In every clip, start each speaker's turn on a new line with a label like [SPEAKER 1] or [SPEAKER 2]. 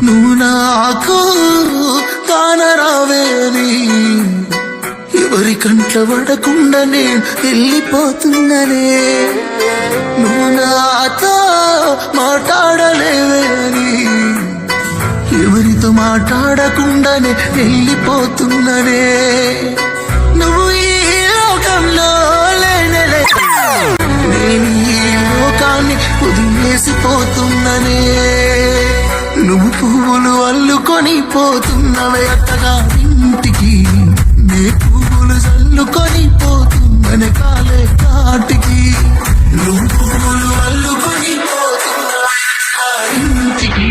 [SPEAKER 1] నువ్వు నాకు కానరావేని ఎవరి కంట్ల పడకుండా నేను వెళ్ళిపోతున్ననే. నువ్వు నాతో మాట్లాడలేవేని ఎవరితో మాట్లాడకుండానే వెళ్ళిపోతున్ననే. నువ్వు ఈ లోకంలో లేనలే, నేను ఈ లోకాన్ని వదిలేసిపోతున్ననే. నువ్వు పువ్వులు అల్లుకొని పోతున్నవే అత్తగా ఇంటికి, నే పువ్వులు చల్లుకొని పోతున్ననే కాలే కాటికి. నువ్వు పువ్వులు అల్లుకొని పోతున్నవే ఇంటికి,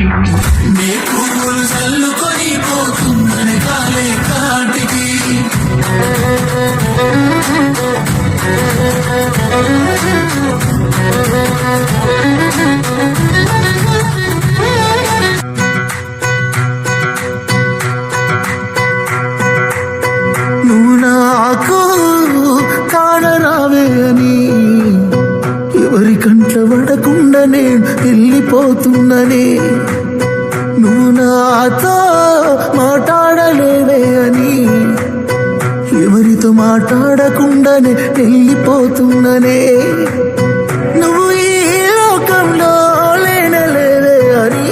[SPEAKER 1] నే పువ్వులు చల్లుకొని పోతున్ననే కాలే కాటికి. నువ్వు నాకు కానరావే అని ఎవరి కంట్ల పడకుండా నేను వెళ్ళిపోతున్ననే. నువ్వు నాతో మాట్లాడలేవే అని ఎవరితో మాట్లాడకుండానే వెళ్ళిపోతున్ననే. నువ్వు ఈ లోకంలో లేనలేవే అని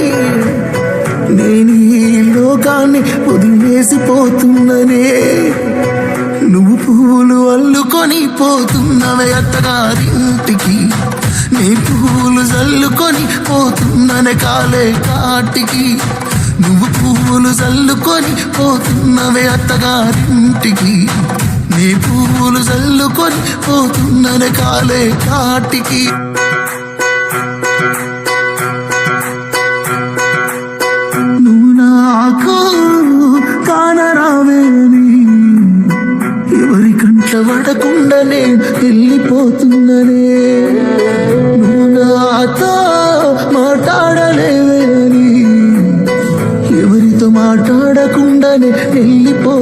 [SPEAKER 1] నేను ఈ లోకాన్ని వదిలేసిపోతున్ననే. నువ్వు పువ్వులు అల్లుకొని పోతున్నవే అత్తగారింటికి, నీ పువ్వులు చల్లుకొని పోతున్ననే కాలే కాటికి. నువ్వు పువ్వులు చల్లుకొని పోతున్నవే అత్తగారింటికి, నీ పువ్వులు చల్లుకొని పోతున్ననే కాలే కాటికి. నువ్వు నాకు కానరావేని ఎవరి కంట్ల పడకుండా నేను వెళ్ళిపోతున్ననే. నువ్వు నాతో మాట్లాడలేవే అని ఎవరితో మాట్లాడకుండానే వెళ్ళిపో